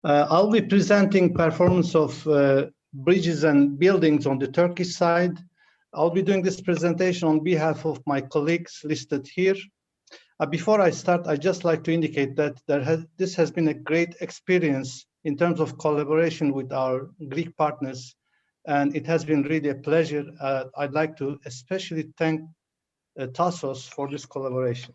I'll be presenting performance of bridges and buildings on the Turkish side. I'll be doing this presentation on behalf of my colleagues listed here. Before I start, I'd just like to indicate that this has been a great experience in terms of collaboration with our Greek partners, and it has been really a pleasure. I'd like to especially thank Tassos for this collaboration.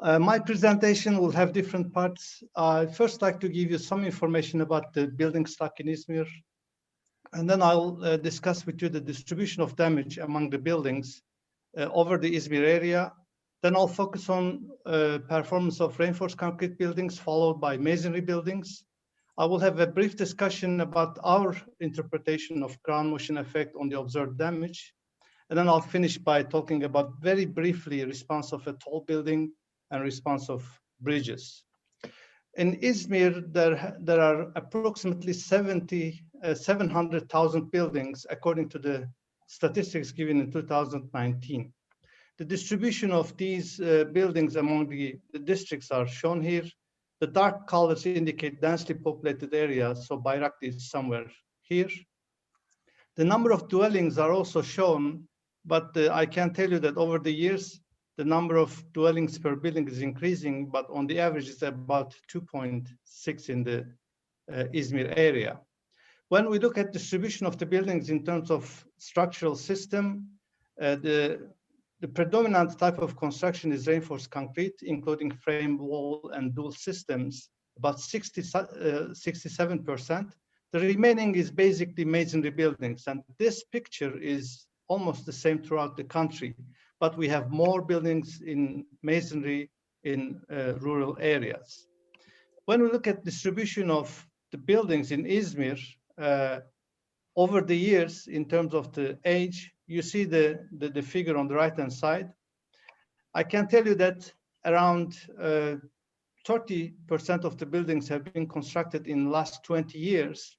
My presentation will have different parts. I'd first like to give you some information about the building stock in Izmir, and then I'll discuss with you the distribution of damage among the buildings over the Izmir area. Then I'll focus on performance of reinforced concrete buildings, followed by masonry buildings. I will have a brief discussion about our interpretation of ground motion effect on the observed damage. And then I'll finish by talking about very briefly response of a tall building and response of bridges. In Izmir, there are approximately 700,000 buildings, according to the statistics given in 2019. The distribution of these buildings among the districts are shown here. The dark colors indicate densely populated areas, so Bayrakli is somewhere here. The number of dwellings are also shown, but I can tell you that over the years, the number of dwellings per building is increasing, but on the average, it's about 2.6 in the Izmir area. When we look at distribution of the buildings in terms of structural system, the predominant type of construction is reinforced concrete, including frame, wall, and dual systems, about 67%. The remaining is basically masonry buildings, and this picture is almost the same throughout the country, but we have more buildings in masonry in rural areas. When we look at distribution of the buildings in Izmir, over the years, in terms of the age, you see the figure on the right-hand side. I can tell you that around 30% of the buildings have been constructed in the last 20 years.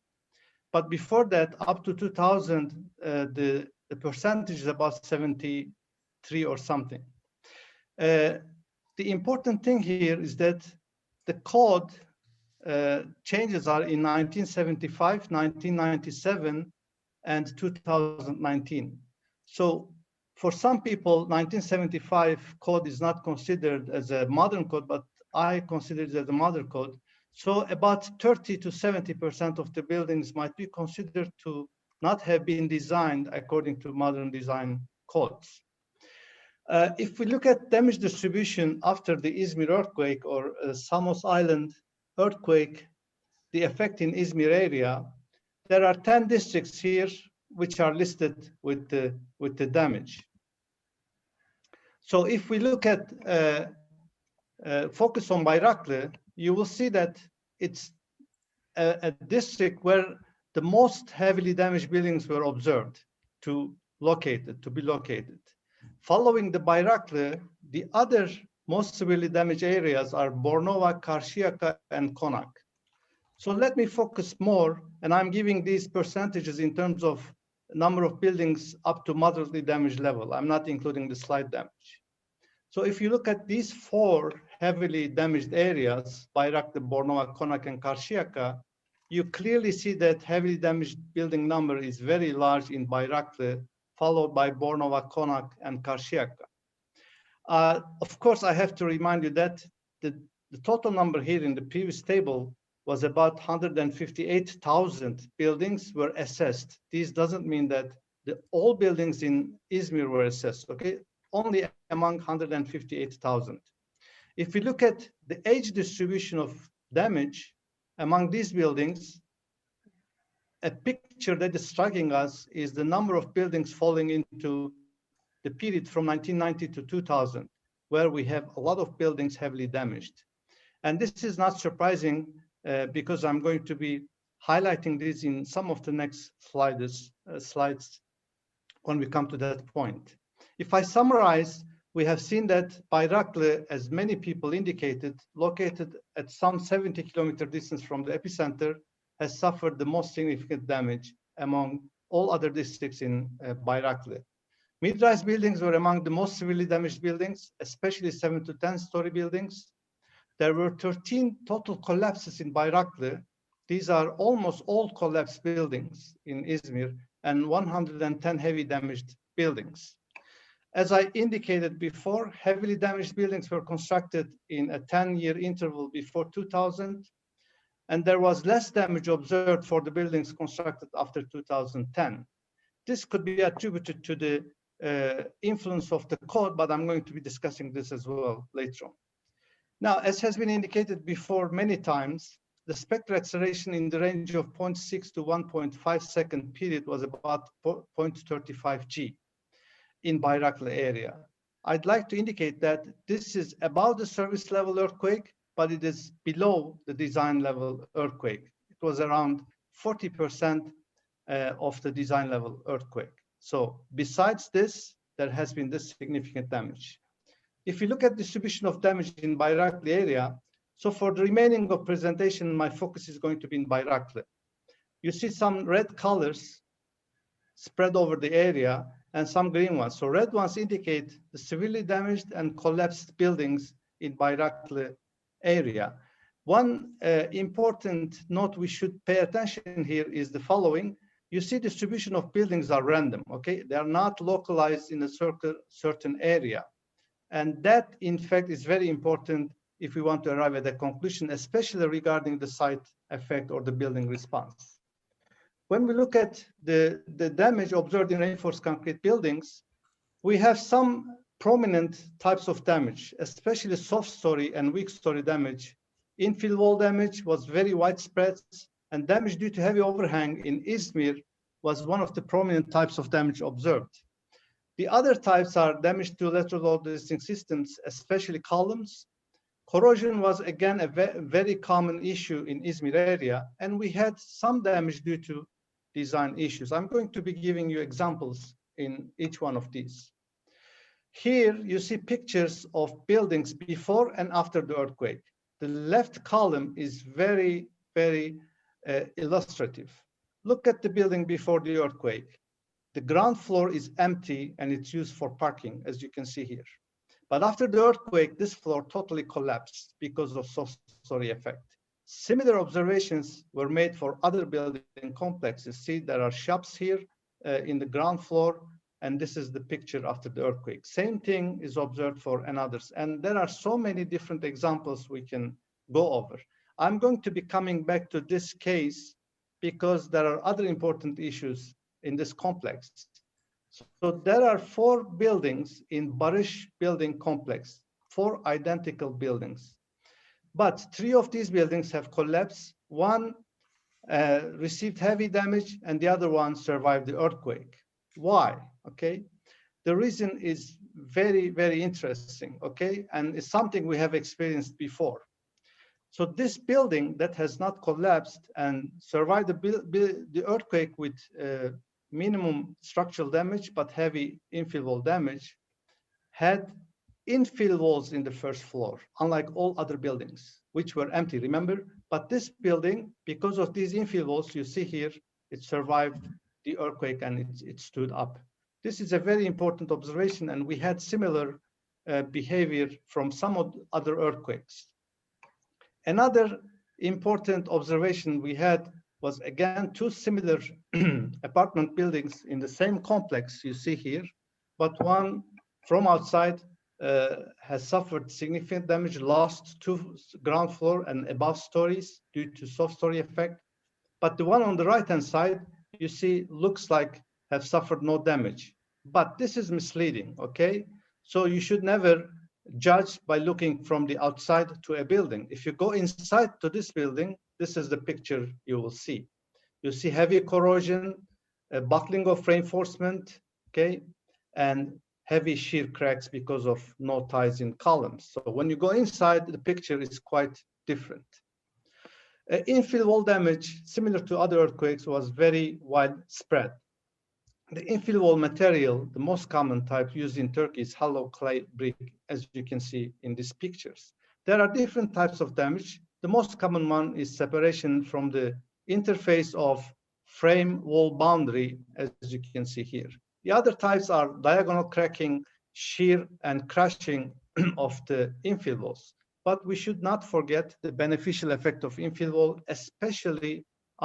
But before that, up to 2000, the percentage is about 73 or something. The important thing here is that the code changes are in 1975, 1997, and 2019. So for some people, 1975 code is not considered as a modern code, but I consider it as a modern code. So about 30 to 70% of the buildings might be considered to not have been designed according to modern design codes. If we look at damage distribution after the Izmir earthquake or Samos Island earthquake, the effect in Izmir area, there are 10 districts here which are listed with the damage. So if we look at focus on Bayrakli, you will see that it's a district where the most heavily damaged buildings were observed to be located. Following the Bayrakli, the other most severely damaged areas are Bornova, Karşıyaka, and Konak. So let me focus more, and I'm giving these percentages in terms of number of buildings up to moderately damaged level. I'm not including the slight damage. So if you look at these four heavily damaged areas, Bayrakli, Bornova, Konak, and Karşıyaka, you clearly see that heavily damaged building number is very large in Bayrakli, followed by Bornova, Konak, and Karşıyaka. Of course, I have to remind you that the total number here in the previous table was about 158,000 buildings were assessed. This doesn't mean that all buildings in Izmir were assessed, okay? Only among 158,000. If we look at the age distribution of damage among these buildings, a picture that is striking us is the number of buildings falling into the period from 1990 to 2000, where we have a lot of buildings heavily damaged. And this is not surprising because I'm going to be highlighting this in some of the next slides when we come to that point. If I summarize, we have seen that Bayrakli, as many people indicated, located at some 70 kilometer distance from the epicenter, has suffered the most significant damage among all other districts in Bayrakli. Mid-rise buildings were among the most severely damaged buildings, especially 7 to 10 story buildings. There were 13 total collapses in Bayrakli, These are almost all collapsed buildings in Izmir and 110 heavy damaged buildings. As I indicated before, heavily damaged buildings were constructed in a 10-year interval before 2000, and there was less damage observed for the buildings constructed after 2010. This could be attributed to the influence of the code, but I'm going to be discussing this as well later on. Now, as has been indicated before many times, the spectral acceleration in the range of 0.6 to 1.5 second period was about 0.35 G in Bayraklı area. I'd like to indicate that this is above the service level earthquake, but it is below the design level earthquake. It was around 40% of the design level earthquake. So besides this, there has been this significant damage. If you look at distribution of damage in Bayraklı area, so for the remaining of presentation, my focus is going to be in Bayraklı. You see some red colors spread over the area and some green ones. So red ones indicate the severely damaged and collapsed buildings in Bayraklı area. One important note we should pay attention here is the following. You see distribution of buildings are random, okay? They are not localized in a certain area. And that, in fact, is very important if we want to arrive at a conclusion, especially regarding the site effect or the building response. When we look at the damage observed in reinforced concrete buildings, we have some prominent types of damage, especially soft story and weak story damage. Infill wall damage was very widespread, and damage due to heavy overhang in Izmir was one of the prominent types of damage observed. The other types are damage to lateral load resisting systems, especially columns. Corrosion was again a very common issue in Izmir area, and we had some damage due to design issues. I'm going to be giving you examples in each one of these. Here you see pictures of buildings before and after the earthquake. The left column is very illustrative. Look at the building before the earthquake. The ground floor is empty and it's used for parking, as you can see here. But after the earthquake, this floor totally collapsed because of soft story effect. Similar observations were made for other building complexes. See, there are shops here in the ground floor, and this is the picture after the earthquake. Same thing is observed for others. And there are so many different examples we can go over. I'm going to be coming back to this case because there are other important issues in this complex. So there are 4 buildings in Barış building complex, 4 identical buildings. But 3 of these buildings have collapsed. One received heavy damage and the other one survived the earthquake. Why? Okay. The reason is very interesting, okay? And it's something we have experienced before. So this building that has not collapsed and survived the earthquake with minimum structural damage, but heavy infill wall damage, had infill walls in the first floor, unlike all other buildings, which were empty, remember? But this building, because of these infill walls, you see here, it survived the earthquake and it stood up. This is a very important observation, and we had similar behavior from some other earthquakes. Another important observation we had was, again, 2 similar apartment buildings in the same complex you see here, but one from outside has suffered significant damage, lost 2 ground floor and above stories due to soft story effect. But the one on the right-hand side, you see, looks like have suffered no damage. But this is misleading, okay? So you should never judge by looking from the outside to a building. If you go inside to this building, this is the picture you will see. You see heavy corrosion, buckling of reinforcement, okay, and heavy shear cracks because of no ties in columns. So when you go inside, the picture is quite different. Infill wall damage, similar to other earthquakes, was very widespread. The infill wall material, the most common type used in Turkey, is hollow clay brick, as you can see in these pictures. There are different types of damage. The most common one is separation from the interface of frame wall boundary, as you can see here. The other types are diagonal cracking, shear, and crushing of the infill walls. but we should not forget the beneficial effect of infill wall, especially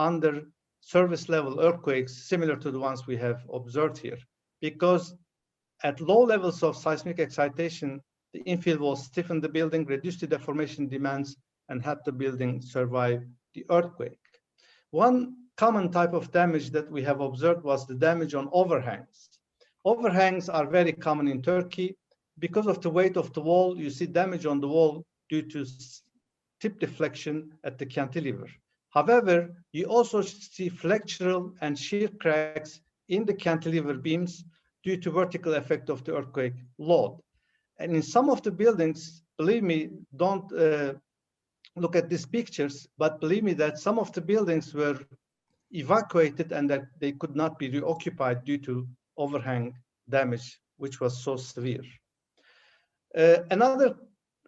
under surface level earthquakes similar to the ones we have observed here, because at low levels of seismic excitation, the infill wall stiffened the building, reduced the deformation demands, and helped the building survive the earthquake. One common type of damage that we have observed was the damage on overhangs. Overhangs are very common in Turkey. Because of the weight of the wall, you see damage on the wall due to tip deflection at the cantilever. However, you also see flexural and shear cracks in the cantilever beams due to vertical effect of the earthquake load. And in some of the buildings, believe me, don't look at these pictures, but believe me that some of the buildings were evacuated and that they could not be reoccupied due to overhang damage, which was so severe.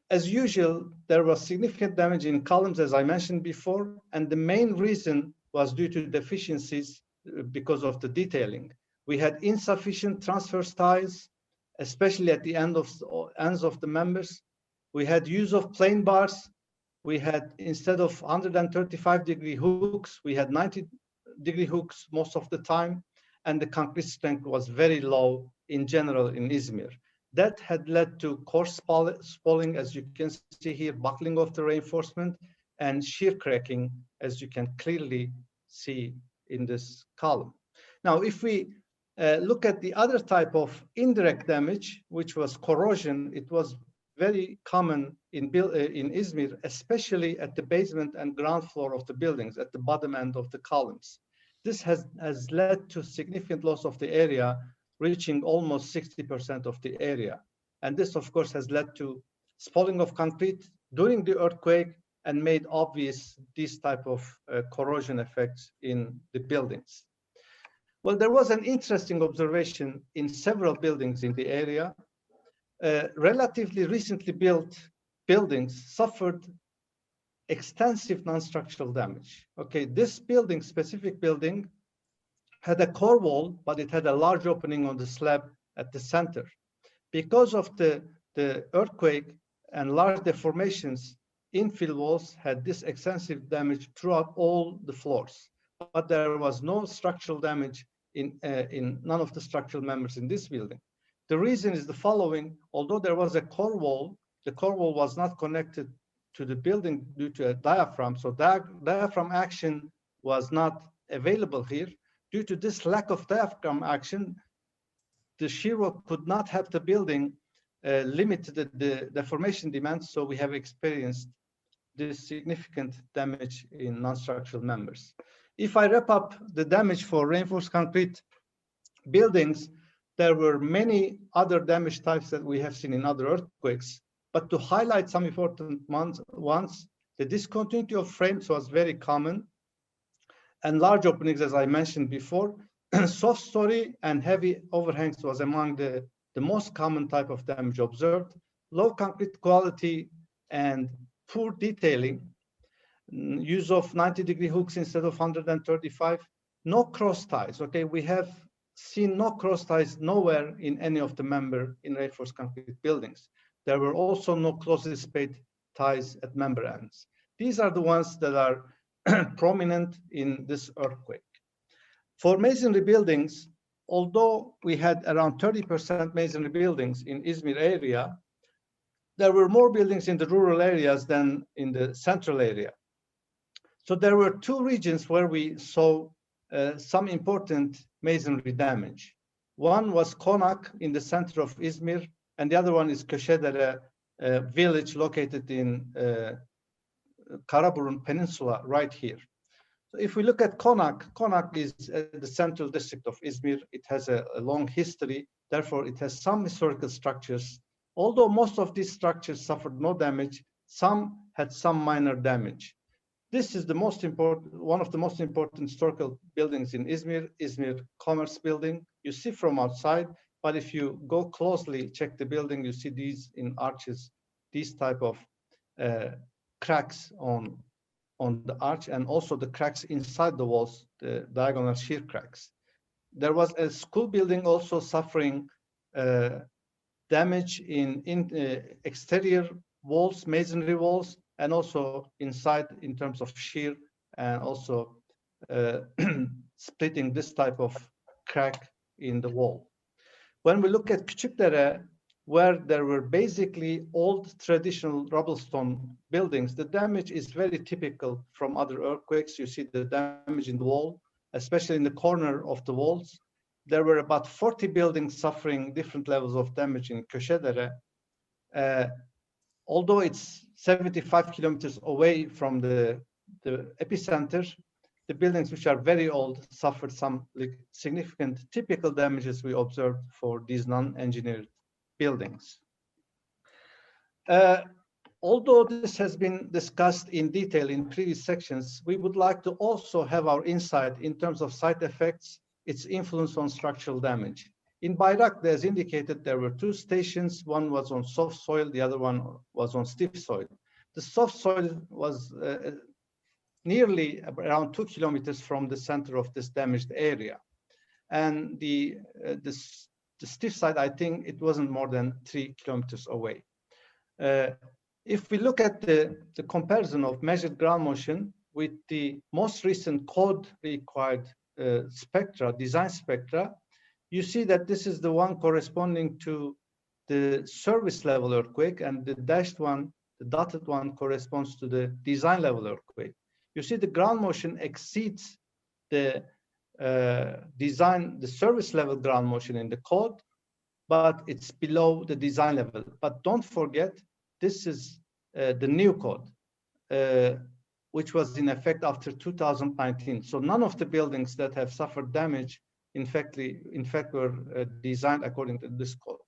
As usual, there was significant damage in columns, as I mentioned before, and the main reason was due to deficiencies because of the detailing. We had insufficient transverse ties, especially at the ends of the members. We had use of plain bars. We had, instead of 135-degree hooks, we had 90-degree hooks most of the time, and the concrete strength was very low in general in Izmir. That had led to coarse spalling, as you can see here, buckling of the reinforcement, and shear cracking, as you can clearly see in this column. Now, if we look at the other type of indirect damage, which was corrosion, it was very common in Izmir, especially at the basement and ground floor of the buildings, at the bottom end of the columns. This has led to significant loss of the area, reaching almost 60% of the area. And this, of course, has led to spalling of concrete during the earthquake and made obvious these type of corrosion effects in the buildings. Well, there was an interesting observation in several buildings in the area. Relatively recently built buildings suffered extensive non-structural damage. Okay, this building, specific building, had a core wall, but it had a large opening on the slab at the center. Because of the earthquake and large deformations, infill walls had this extensive damage throughout all the floors. But there was no structural damage in none of the structural members in this building. The reason is the following: although there was a core wall, the core wall was not connected to the building due to a diaphragm, so diaphragm action was not available here. Due to this lack of diaphragm action, the shear wall could not help the building limit the deformation demands, so we have experienced this significant damage in non-structural members. If I wrap up the damage for reinforced concrete buildings, there were many other damage types that we have seen in other earthquakes, but to highlight some important ones, the discontinuity of frames was very common, and large openings, as I mentioned before. Soft story and heavy overhangs was among the most common type of damage observed. Low concrete quality and poor detailing, use of 90-degree hooks instead of 135, no cross ties. Okay, we have seen no cross ties nowhere in any of the member in reinforced concrete buildings. There were also no closely spaced ties at member ends. These are the ones that are prominent in this earthquake. For masonry buildings, although we had around 30% masonry buildings in Izmir area, there were more buildings in the rural areas than in the central area. So there were two regions where we saw some important masonry damage. One was Konak in the center of Izmir, and the other one is Köşedere, a village located in Karaburun Peninsula, right here. So if we look at Konak, Konak is the central district of Izmir. It has a long history, therefore it has some historical structures. Although most of these structures suffered no damage, some had some minor damage. This is the most important, one of the most important historical buildings in Izmir, Izmir Commerce Building. You see from outside, but if you go closely, check the building, you see these in arches, these type of cracks on the arch, and also the cracks inside the walls, the diagonal shear cracks. There was a school building also suffering damage in exterior walls, masonry walls, and also inside in terms of shear, and also splitting this type of crack in the wall. When we look at Küçükdere, where there were basically old traditional rubblestone buildings, the damage is very typical from other earthquakes. You see the damage in the wall, especially in the corner of the walls. There were about 40 buildings suffering different levels of damage in Köşedere. Although it's 75 kilometers away from the epicenter, the buildings which are very old suffered some significant typical damages we observed for these non-engineered buildings. Although this has been discussed in detail in previous sections, we would like to also have our insight in terms of site effects, its influence on structural damage. In Bayraklı, as indicated, there were two stations. One was on soft soil, the other one was on stiff soil. The soft soil was nearly around 2 kilometers from the center of this damaged area. And the stiff side, I think it wasn't more than 3 kilometers away. If we look at the comparison of measured ground motion with the most recent code required spectra, design spectra, you see that this is the one corresponding to the service level earthquake, and the dashed one, the dotted one, corresponds to the design level earthquake. You see the ground motion exceeds the the service level ground motion in the code, but it's below the design level. But don't forget, this is the new code, which was in effect after 2019. So none of the buildings that have suffered damage, in fact were designed according to this code.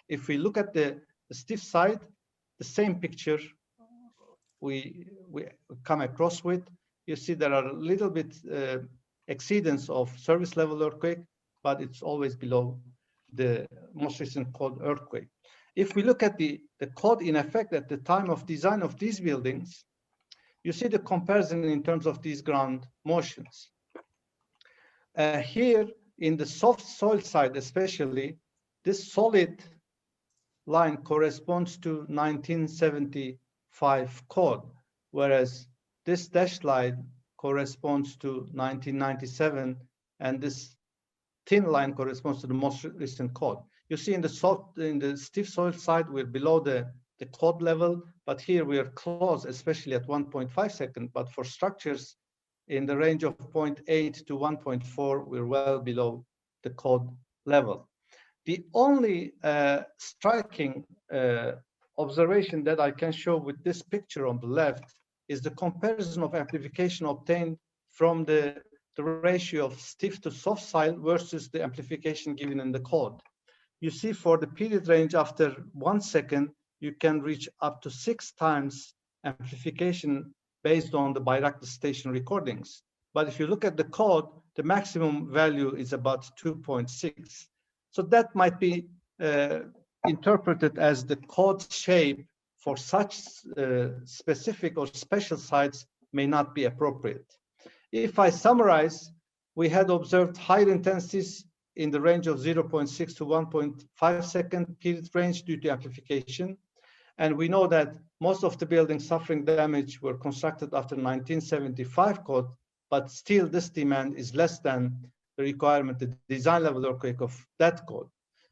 If we look at the stiff side, the same picture we come across with, you see there are a little bit exceedance of service level earthquake, but it's always below the most recent code earthquake. If we look at the code in effect at the time of design of these buildings, you see the comparison in terms of these ground motions. Here in the soft soil side especially, this solid line corresponds to 1975 code, whereas this dashed line corresponds to 1997, and this thin line corresponds to the most recent code. You see in the stiff soil side, we're below the code level, but here we are close, especially at 1.5 seconds. But for structures in the range of 0.8 to 1.4, we're well below the code level. The only striking observation that I can show with this picture on the left is the comparison of amplification obtained from the ratio of stiff to soft soil versus the amplification given in the code. You see for the period range after 1 second, you can reach up to 6 times amplification based on the Bayraklı station recordings. But if you look at the code, the maximum value is about 2.6. So that might be interpreted as the code shape for such specific or special sites may not be appropriate. If I summarize, we had observed higher intensities in the range of 0.6 to 1.5 second period range due to amplification. And we know that most of the buildings suffering damage were constructed after 1975 code, but still this demand is less than the requirement, the design level earthquake of that code.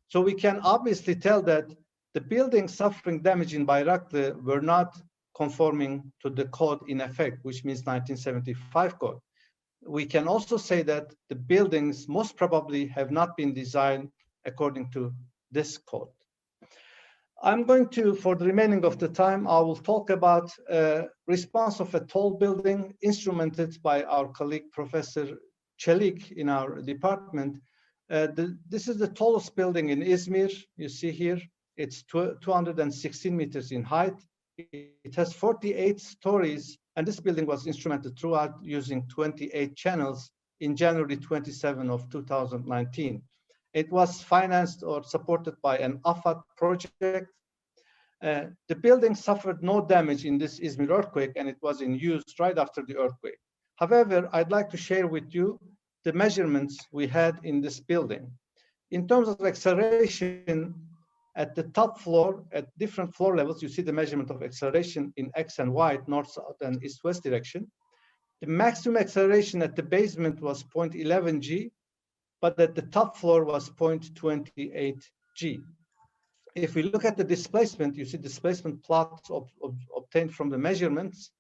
So we can obviously tell that the buildings suffering damage in Bayraklı were not conforming to the code in effect, which means 1975 code. We can also say that the buildings most probably have not been designed according to this code. I'm going to, for the remaining of the time, I will talk about response of a tall building instrumented by our colleague, Professor Çelik in our department. This is the tallest building in Izmir. You see here, it's 216 meters in height. It has 48 stories, and this building was instrumented throughout using 28 channels in January 27 of 2019. It was financed or supported by an AFAD project. The building suffered no damage in this Izmir earthquake, and it was in use right after the earthquake. However, I'd like to share with you the measurements we had in this building. In terms of acceleration at the top floor, at different floor levels, you see the measurement of acceleration in X and Y, north, south, and east-west direction. The maximum acceleration at the basement was 0.11 g, but at the top floor was 0.28 g. If we look at the displacement, you see displacement plots obtained from the measurements.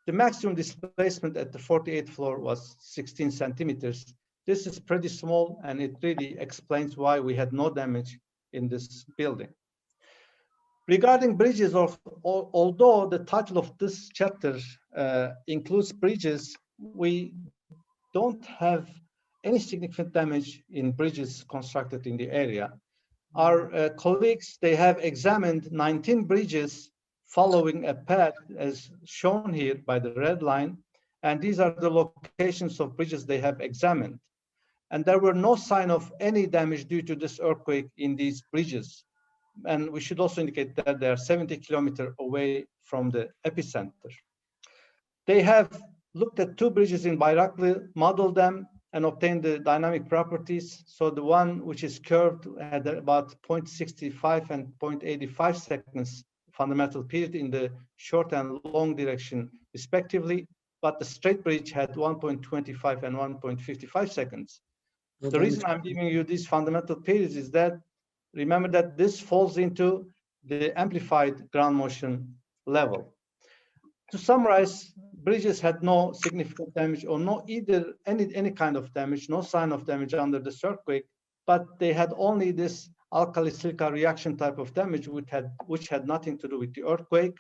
The maximum displacement at the 48th floor was 16 centimeters. This is pretty small, and it really explains why we had no damage in this building. Regarding bridges, although the title of this chapter includes bridges, we don't have any significant damage in bridges constructed in the area. Our colleagues, they have examined 19 bridges following a path as shown here by the red line, and these are the locations of bridges they have examined. And there were no sign of any damage due to this earthquake in these bridges. And we should also indicate that they are 70 kilometers away from the epicenter. They have looked at 2 bridges in Bayraklı, modeled them, and obtained the dynamic properties. So the one which is curved had about 0.65 and 0.85 seconds fundamental period in the short and long direction respectively, but the straight bridge had 1.25 and 1.55 seconds. The reason I'm giving you these fundamental periods is that, remember that this falls into the amplified ground motion level. To summarize, bridges had no significant damage or no either any kind of damage, no sign of damage under the earthquake, but they had only this alkali silica reaction type of damage which had nothing to do with the earthquake.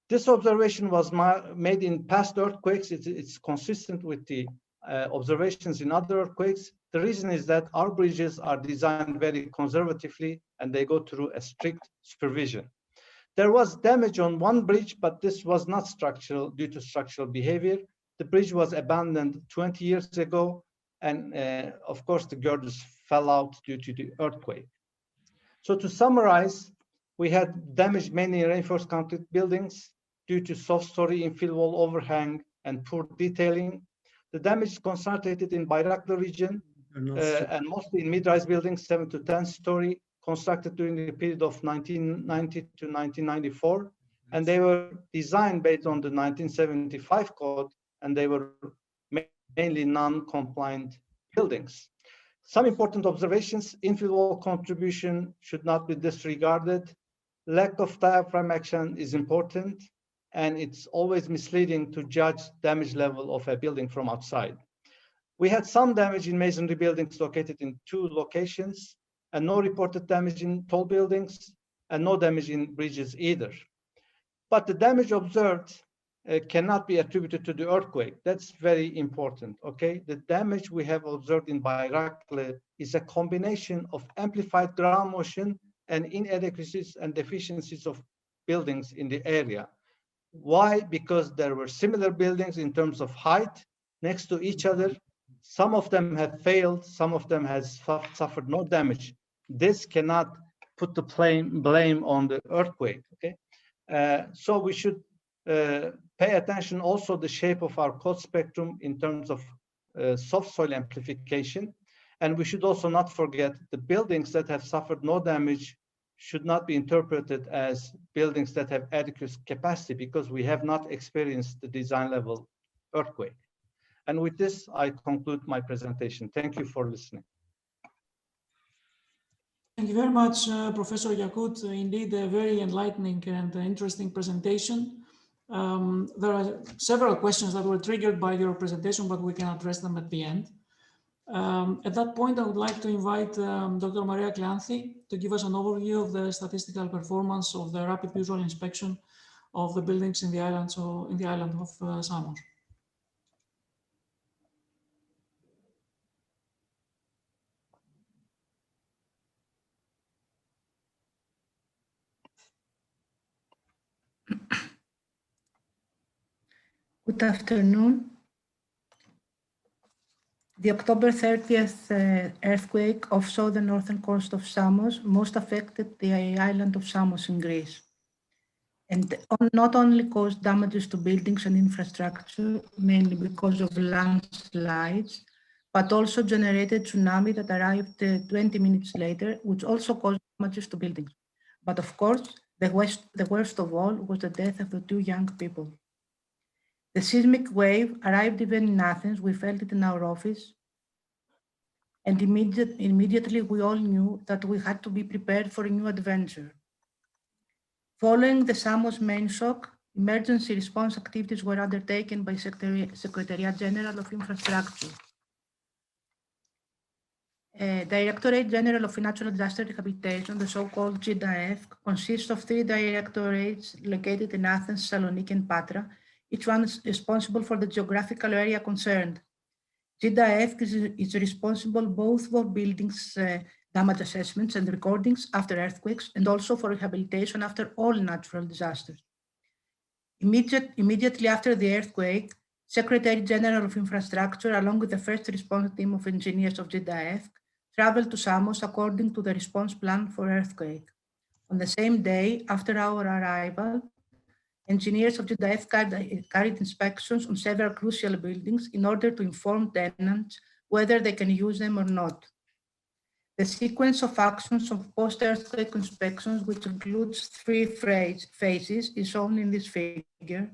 This observation was made in past earthquakes. It's consistent with the observations in other earthquakes. The reason is that our bridges are designed very conservatively and they go through a strict supervision. There was damage on one bridge, but this was not structural due to structural behavior. The bridge was abandoned 20 years ago, and of course the girders fell out due to the earthquake. So to summarize, we had damage mainly in reinforced concrete buildings due to soft story infill wall overhang and poor detailing. The damage is concentrated in Bayraklı region and mostly in mid-rise buildings, 7 to 10 story, constructed during the period of 1990 to 1994. And they were designed based on the 1975 code, and they were mainly non-compliant buildings. Some important observations: infill wall contribution should not be disregarded. Lack of diaphragm action is important, and it's always misleading to judge damage level of a building from outside. We had some damage in masonry buildings located in 2 locations, and no reported damage in tall buildings, and no damage in bridges either. But the damage observed cannot be attributed to the earthquake. That's very important, okay? The damage we have observed in Bayraklı is a combination of amplified ground motion and inadequacies and deficiencies of buildings in the area. Why? Because there were similar buildings in terms of height next to each other. Some of them have failed, some of them has suffered no damage. This cannot put the blame on the earthquake, okay? So we should pay attention also the shape of our code spectrum in terms of soft soil amplification. And we should also not forget the buildings that have suffered no damage should not be interpreted as buildings that have adequate capacity, because we have not experienced the design level earthquake. And with this, I conclude my presentation. Thank you for listening. Thank you very much, Professor Yakut. Indeed, a very enlightening and interesting presentation. There are several questions that were triggered by your presentation, but we can address them at the end. At that point, I would like to invite Dr. Maria Kleathi to give us an overview of the statistical performance of the rapid visual inspection of the buildings in the island, of Samos. Good afternoon. The October 30th earthquake offshore the northern coast of Samos most affected the island of Samos in Greece, and not only caused damages to buildings and infrastructure, mainly because of landslides, but also generated tsunami that arrived 20 minutes later, which also caused damages to buildings. But of course, the worst of all was the death of the 2 young people. The seismic wave arrived even in Athens. We felt it in our office. And immediately we all knew that we had to be prepared for a new adventure. Following the Samos main shock, emergency response activities were undertaken by Secretariat General of Infrastructure. Directorate General of Natural Disaster Rehabilitation, the so-called GDAF, consists of 3 directorates located in Athens, Thessaloniki, and Patra, each one is responsible for the geographical area concerned. GDAF is responsible both for buildings damage assessments and recordings after earthquakes, and also for rehabilitation after all natural disasters. Immediately after the earthquake, Secretary General of Infrastructure, along with the first response team of engineers of GDAF, traveled to Samos according to the response plan for earthquake. On the same day, after our arrival, engineers of GDAF carried inspections on several crucial buildings in order to inform tenants whether they can use them or not. The sequence of actions of post-earthquake inspections, which includes 3 phases, is shown in this figure.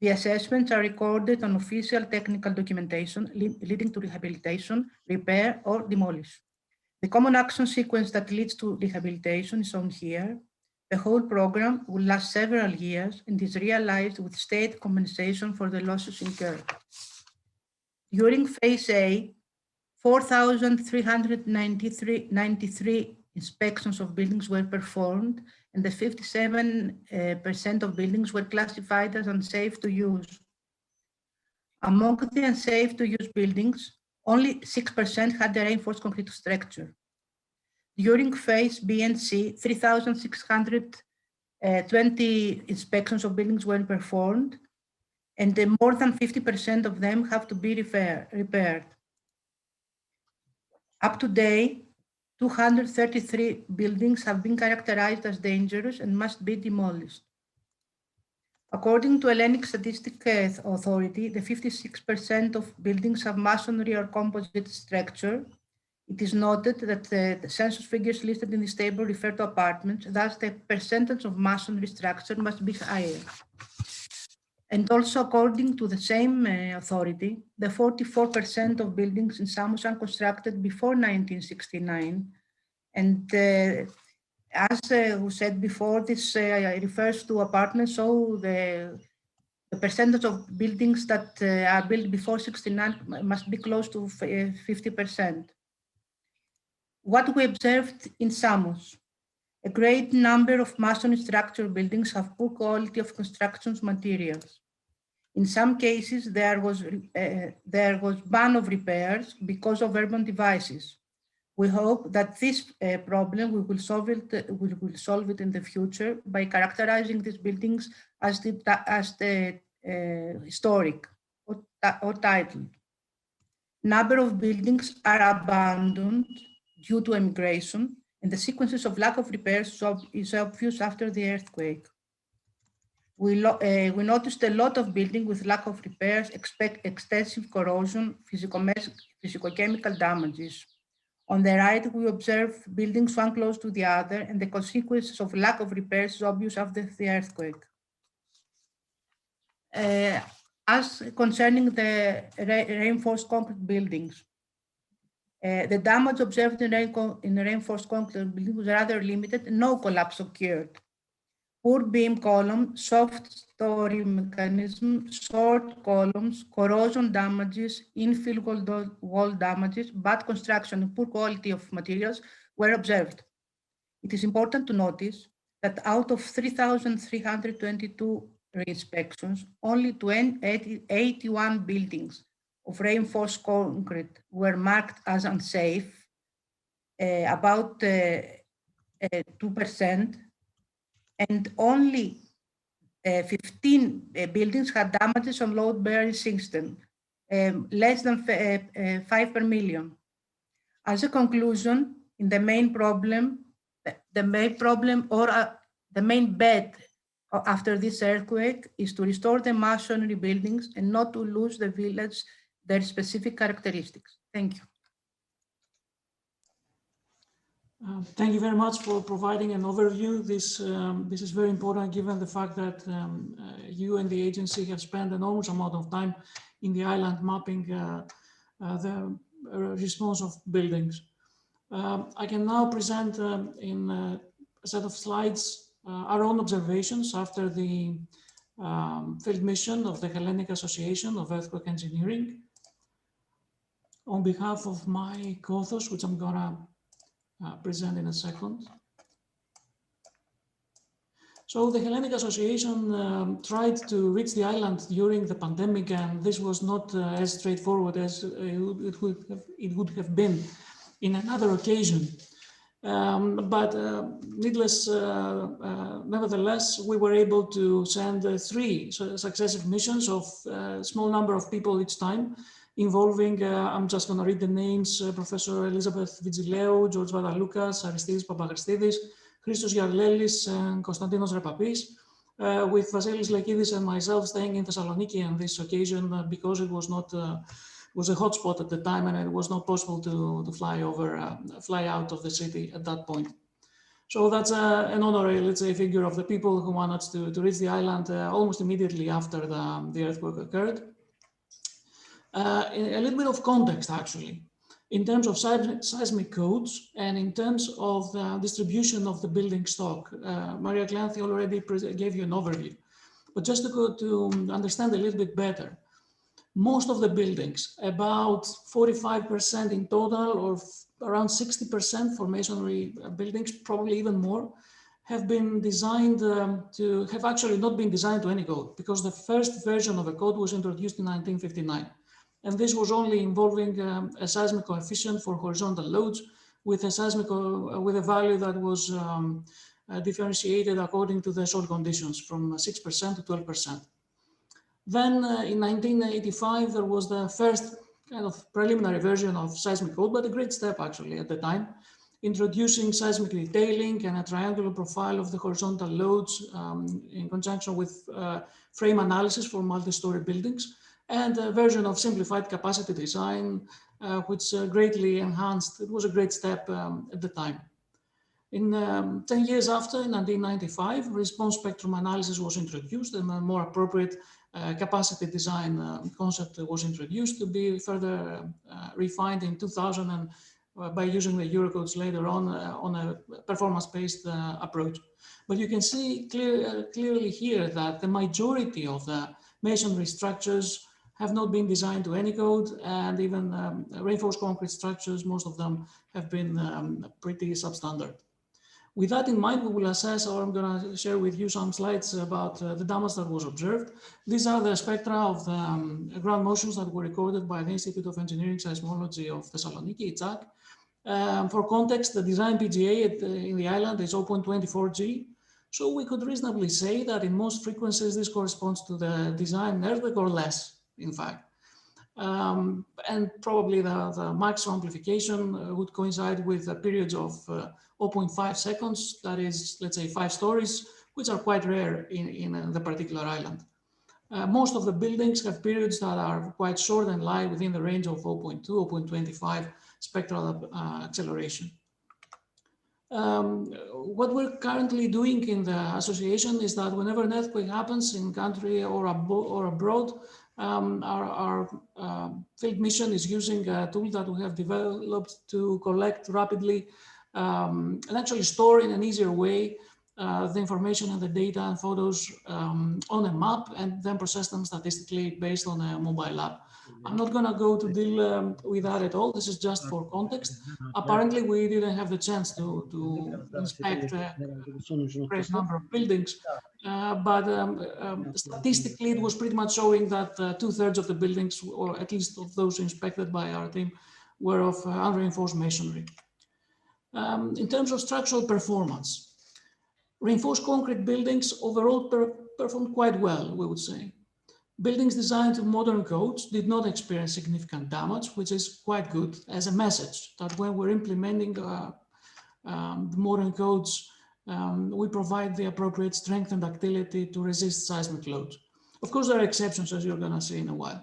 The assessments are recorded on official technical documentation leading to rehabilitation, repair, or demolish. The common action sequence that leads to rehabilitation is shown here. The whole program will last several years and is realized with state compensation for the losses incurred. During phase A, 4,393 inspections of buildings were performed, and the 57% of buildings were classified as unsafe to use. Among the unsafe to use buildings, only 6% had a reinforced concrete structure. During phase B and C, 3,620 inspections of buildings were performed, and more than 50% of them have to be repaired. Up to date, 233 buildings have been characterized as dangerous and must be demolished. According to Hellenic Statistics Authority, the 56% of buildings have masonry or composite structure. It is noted that the census figures listed in this table refer to apartments, thus the percentage of masonry structure must be higher. And also, according to the same authority, the 44% of buildings in Samos are constructed before 1969. And as we said before, this refers to apartments, so the percentage of buildings that are built before 69 must be close to 50%. What we observed in Samos: a great number of masonry structure buildings have poor quality of construction materials. In some cases, there was ban of repairs because of urban devices. We hope that this problem we will solve it in the future by characterizing these buildings as the historic or titled. Number of buildings are abandoned due to emigration, and the sequences of lack of repairs is obvious after the earthquake. We noticed a lot of buildings with lack of repairs, extensive corrosion, physicochemical damages. On the right, we observe buildings one close to the other, and the consequences of lack of repairs is obvious after the earthquake. As concerning the reinforced concrete buildings, the damage observed in reinforced concrete buildings was rather limited, and no collapse occurred. Poor beam-column, soft story mechanism, short columns, corrosion damages, infill wall damages, bad construction, and poor quality of materials were observed. It is important to notice that out of 3,322 re-inspections, only 81 buildings of reinforced concrete were marked as unsafe, about 2%, and only 15 buildings had damages on load-bearing system, less than 5 per million. As a conclusion, the main bet after this earthquake is to restore the masonry buildings and not to lose the village their specific characteristics. Thank you. Thank you very much for providing an overview. This is very important given the fact that you and the agency have spent an enormous amount of time in the island mapping the response of buildings. I can now present in a set of slides our own observations after the field mission of the Hellenic Association of Earthquake Engineering. On behalf of my co-authors, which I'm gonna present in a second. So the Hellenic Association tried to reach the island during the pandemic, and this was not as straightforward as it would have been in another occasion. Nevertheless, we were able to send 3 successive missions of a small number of people each time, involving, I'm just going to read the names, Professor Elizabeth Vintzileou, George Vadaloukas, Aristidis Papachristidis, Christos Giarlelis, and Konstantinos Repapis, with Vasilis Lekidis and myself staying in Thessaloniki on this occasion because it was not was a hotspot at the time and it was not possible to fly out of the city at that point. So that's an honorary, let's say, figure of the people who managed to reach the island almost immediately after the earthquake occurred. A little bit of context, actually, in terms of seismic codes and in terms of the distribution of the building stock. Maria Kleathi already gave you an overview, but just to understand a little bit better, most of the buildings, about 45% in total, or around 60% for masonry buildings, probably even more, have been designed have actually not been designed to any code, because the first version of a code was introduced in 1959. And this was only involving a seismic coefficient for horizontal loads with a value that was differentiated according to the soil conditions from 6% to 12%. Then in 1985, there was the first kind of preliminary version of seismic code, but a great step actually at the time, introducing seismic detailing and a triangular profile of the horizontal loads in conjunction with frame analysis for multi-story buildings, and a version of simplified capacity design, which greatly enhanced. It was a great step at the time. In 10 years after, in 1995, response spectrum analysis was introduced, and a more appropriate capacity design concept was introduced to be further refined in 2000 and by using the Eurocodes later on a performance-based approach. But you can see clearly here that the majority of the masonry structures have not been designed to any code, and even reinforced concrete structures, most of them have been pretty substandard. With that in mind, we will assess, or I'm going to share with you some slides about the damage that was observed. These are the spectra of the ground motions that were recorded by the Institute of Engineering Seismology of Thessaloniki, ITSAK. For context, the design PGA in the island is 0.24 G. So we could reasonably say that in most frequencies, this corresponds to the design earthquake or less, in fact. And probably the maximum amplification would coincide with periods of 0.5 seconds, that is, let's say 5 stories, which are quite rare in the particular island. Most of the buildings have periods that are quite short and lie within the range of 0.2, 0.25 spectral acceleration. What we're currently doing in the association is that whenever an earthquake happens in country or abroad, our field mission is using a tool that we have developed to collect rapidly and actually store in an easier way the information and the data and photos on a map, and then process them statistically based on a mobile app. I'm not going to go to deal with that at all. This is just for context. Apparently, we didn't have the chance to inspect a great number of buildings, but statistically, it was pretty much showing that 2/3 of the buildings, or at least of those inspected by our team, were of unreinforced masonry. In terms of structural performance, reinforced concrete buildings overall performed quite well, we would say. Buildings designed to modern codes did not experience significant damage, which is quite good as a message that when we're implementing the modern codes, we provide the appropriate strength and ductility to resist seismic loads. Of course, there are exceptions, as you're going to see in a while.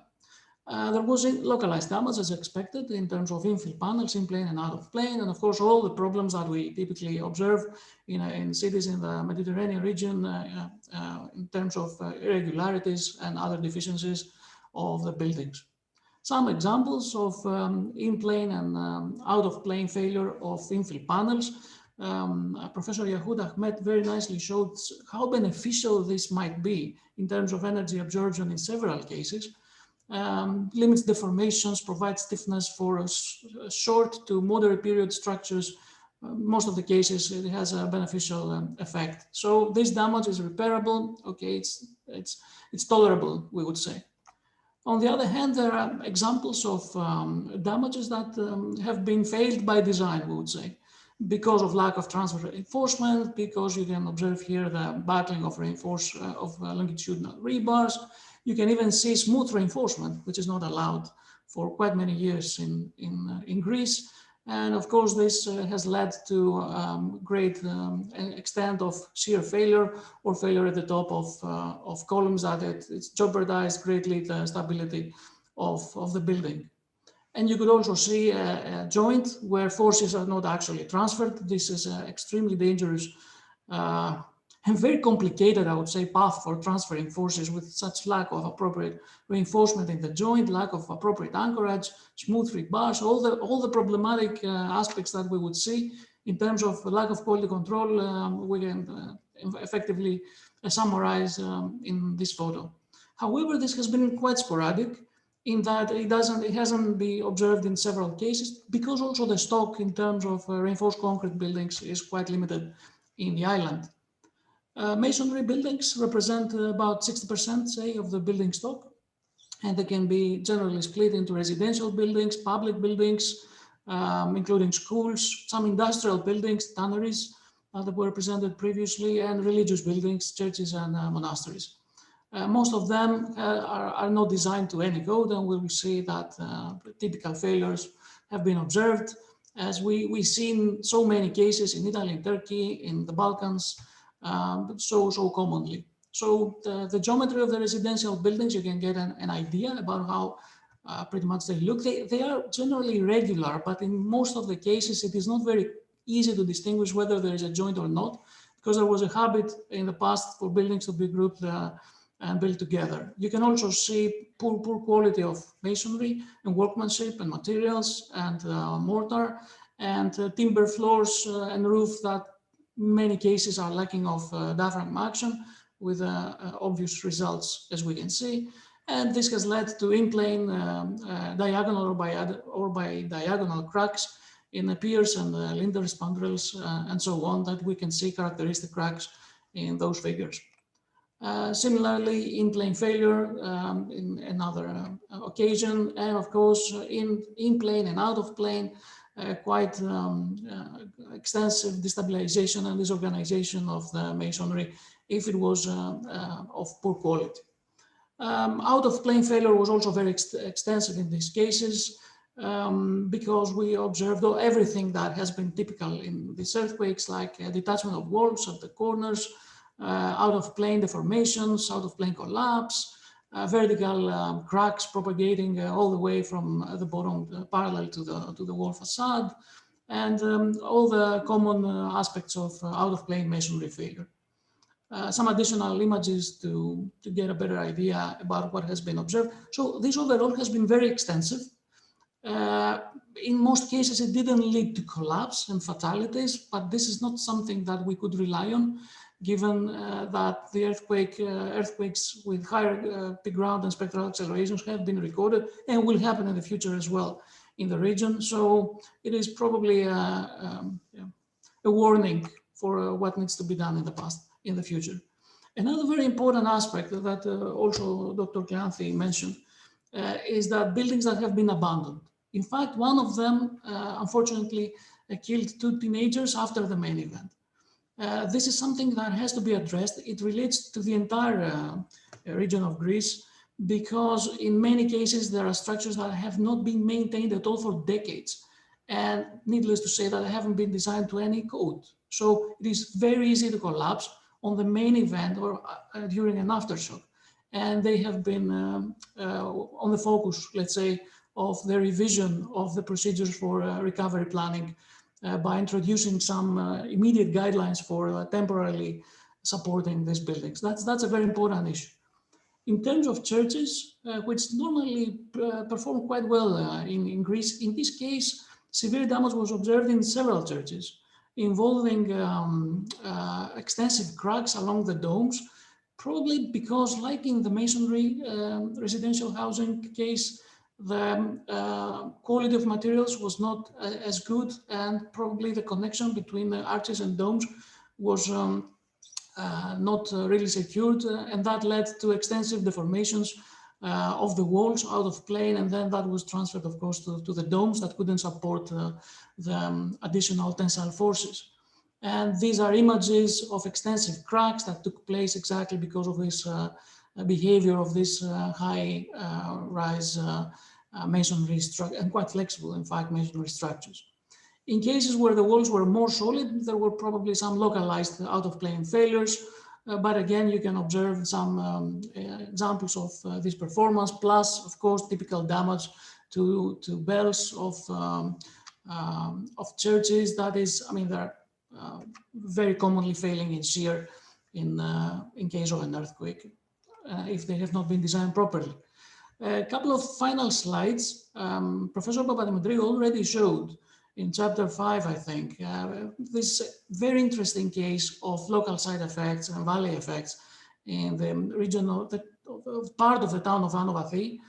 There was localized damage as expected in terms of infill panels in plane and out of plane, and of course all the problems that we typically observe in cities in the Mediterranean region in terms of irregularities and other deficiencies of the buildings. Some examples of in-plane and out-of-plane failure of infill panels. Professor Yakut Ahmed very nicely showed how beneficial this might be in terms of energy absorption in several cases. Limits deformations, provides stiffness for a short to moderate period structures. Most of the cases it has a beneficial effect. So this damage is repairable. Okay, it's tolerable, we would say. On the other hand, there are examples of damages that have been failed by design, we would say, because of lack of transfer reinforcement, because you can observe here the buckling of longitudinal rebars. You can even see smooth reinforcement, which is not allowed for quite many years in Greece. And of course, this has led to great extent of shear failure or failure at the top of columns that it's jeopardized greatly the stability of the building. And you could also see a joint where forces are not actually transferred. This is an extremely dangerous and very complicated, I would say, path for transferring forces with such lack of appropriate reinforcement in the joint, lack of appropriate anchorage, smooth rebars, all the problematic aspects that we would see in terms of lack of quality control. We can effectively summarize in this photo. However, this has been quite sporadic in that it hasn't been observed in several cases because also the stock in terms of reinforced concrete buildings is quite limited in the island. Masonry buildings represent about 60%, say, of the building stock, and they can be generally split into residential buildings, public buildings, including schools, some industrial buildings, tanneries that were presented previously, and religious buildings, churches and monasteries. Most of them are not designed to any code, and we will see that typical failures have been observed, as we've seen so many cases in Italy, in Turkey, in the Balkans, so commonly. So the geometry of the residential buildings, you can get an idea about how pretty much they look. They are generally regular, but in most of the cases, it is not very easy to distinguish whether there is a joint or not, because there was a habit in the past for buildings to be grouped and built together. You can also see poor quality of masonry and workmanship and materials and mortar and timber floors and roof that many cases are lacking of diaphragm action with obvious results, as we can see. And this has led to in-plane diagonal or by diagonal cracks in the piers and lintel spandrels and so on, that we can see characteristic cracks in those figures. Similarly, in-plane failure in another occasion, and of course in plane and out of plane, quite extensive destabilization and disorganization of the masonry if it was of poor quality. Out of plane failure was also very extensive in these cases because we observed everything that has been typical in these earthquakes, like detachment of walls at the corners, out of plane deformations, out of plane collapse, vertical cracks propagating all the way from the bottom parallel to the wall facade, and all the common aspects of out of plane masonry failure. Some additional images to get a better idea about what has been observed. So this overall has been very extensive. In most cases, it didn't lead to collapse and fatalities, but this is not something that we could rely on, given that the earthquakes with higher peak ground and spectral accelerations have been recorded and will happen in the future as well in the region. So it is probably a warning for what needs to be done in the future. Another very important aspect that also Dr. Kleathi mentioned is that buildings that have been abandoned. In fact, one of them, unfortunately, killed 2 teenagers after the main event. This is something that has to be addressed. It relates to the entire region of Greece, because in many cases, there are structures that have not been maintained at all for decades. And needless to say that they haven't been designed to any code. So it is very easy to collapse on the main event or during an aftershock. and they have been on the focus, let's say, of the revision of the procedures for recovery planning by introducing some immediate guidelines for temporarily supporting these buildings. That's a very important issue. In terms of churches, which normally perform quite well in Greece, in this case, severe damage was observed in several churches, involving extensive cracks along the domes, probably because, like in the masonry residential housing case, the quality of materials was not as good, and probably the connection between the arches and domes was not really secured, and that led to extensive deformations of the walls out of plane, and then that was transferred, of course, to the domes that couldn't support the additional tensile forces. And these are images of extensive cracks that took place exactly because of this behavior of this high-rise masonry structure, and quite flexible, in fact, masonry structures. In cases where the walls were more solid, there were probably some localized out-of-plane failures, but again, you can observe some examples of this performance, plus, of course, typical damage to bells of churches. That is, I mean, they're very commonly failing in shear in case of an earthquake, if they have not been designed properly. A couple of final slides. Professor Papachristidis already showed in chapter 5, I think, this very interesting case of local side effects and valley effects in the region of part of the town of Ano Vathy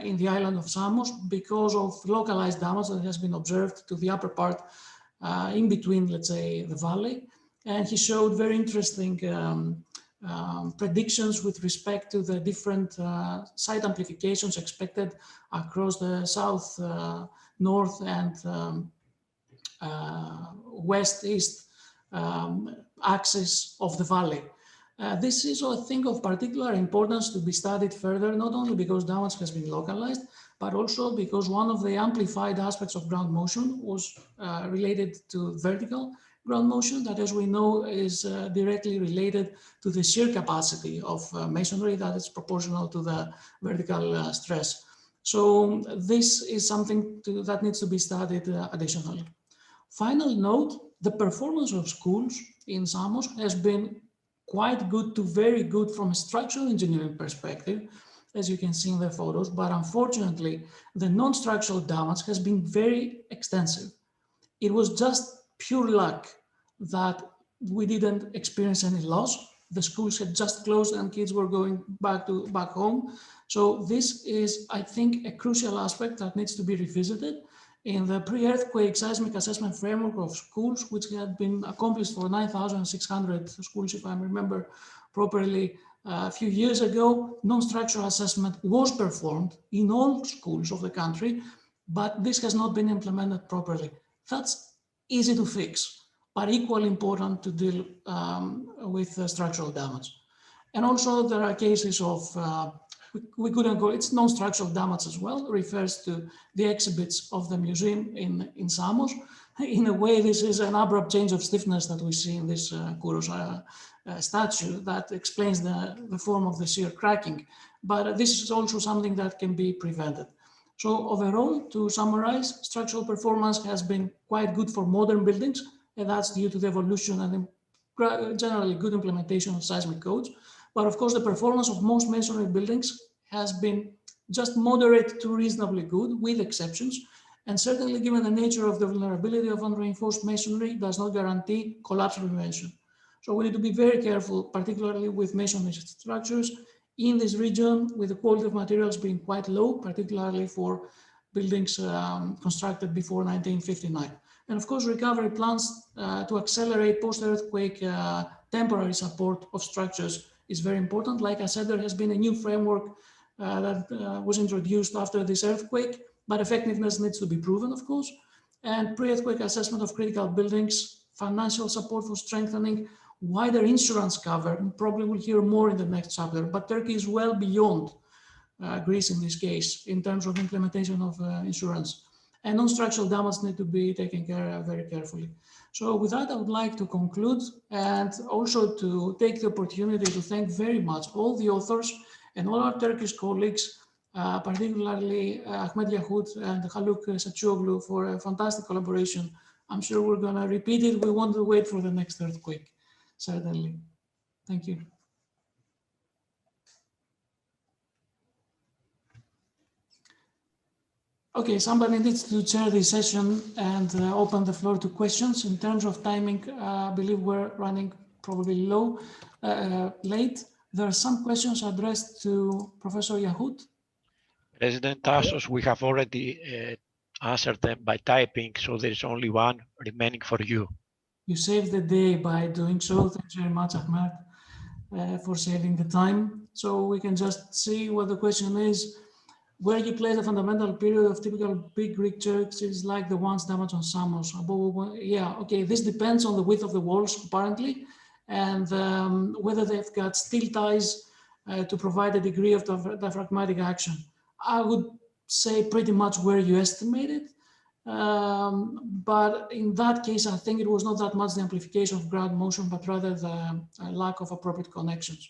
in the island of Samos, because of localized damage that has been observed to the upper part in between, let's say, the valley. And he showed very interesting predictions with respect to the different site amplifications expected across the south, north, and west-east axis of the valley. This is, I think, of particular importance to be studied further, not only because damage has been localized, but also because one of the amplified aspects of ground motion was related to vertical ground motion, that, as we know, is directly related to the shear capacity of masonry that is proportional to the vertical stress. So this is something that needs to be studied additionally. Final note, the performance of schools in Samos has been quite good to very good from a structural engineering perspective, as you can see in the photos, but unfortunately, the non-structural damage has been very extensive. It was just pure luck that we didn't experience any loss. The schools had just closed and kids were going back home. So this is, I think, a crucial aspect that needs to be revisited in the pre-earthquake seismic assessment framework of schools, which had been accomplished for 9,600 schools, if I remember properly. A few years ago, non-structural assessment was performed in all schools of the country, but this has not been implemented properly. That's easy to fix, but equally important to deal with structural damage. And also there are cases of, we couldn't go, it's non-structural damage as well, refers to the exhibits of the museum in Samos. In a way, this is an abrupt change of stiffness that we see in this Kouros statue that explains the form of the shear cracking. But this is also something that can be prevented. So overall, to summarize, structural performance has been quite good for modern buildings, and that's due to the evolution and generally good implementation of seismic codes. But of course, the performance of most masonry buildings has been just moderate to reasonably good, with exceptions. And certainly, given the nature of the vulnerability of unreinforced masonry, does not guarantee collapse prevention. So we need to be very careful, particularly with masonry structures in this region, with the quality of materials being quite low, particularly for buildings constructed before 1959. And of course, recovery plans to accelerate post-earthquake temporary support of structures is very important. Like I said, there has been a new framework that was introduced after this earthquake, but effectiveness needs to be proven, of course. And pre-earthquake assessment of critical buildings, financial support for strengthening, wider insurance cover, and probably we'll hear more in the next chapter, but Turkey is well beyond Greece in this case, in terms of implementation of insurance. And non-structural damage need to be taken care of very carefully. So with that, I would like to conclude and also to take the opportunity to thank very much all the authors And all our Turkish colleagues, particularly Ahmet Yakut and Haluk Sucuoglou, for a fantastic collaboration. I'm sure we're going to repeat it. We want to wait for the next earthquake, certainly. Thank you. Okay, somebody needs to chair this session and open the floor to questions. In terms of timing, I believe we're running probably late. There are some questions addressed to Professor Yakut. President Tassos, we have already answered them by typing, so there is only one remaining for you. You saved the day by doing so. Thanks very much, Ahmed, for saving the time. So we can just see what the question is. Where you place the fundamental period of typical big Greek churches like the ones damaged on Samos. Yeah, okay, this depends on the width of the walls, apparently, and whether they've got steel ties to provide a degree of diaphragmatic action. I would say pretty much where you estimated, but in that case, I think it was not that much the amplification of ground motion, but rather the lack of appropriate connections.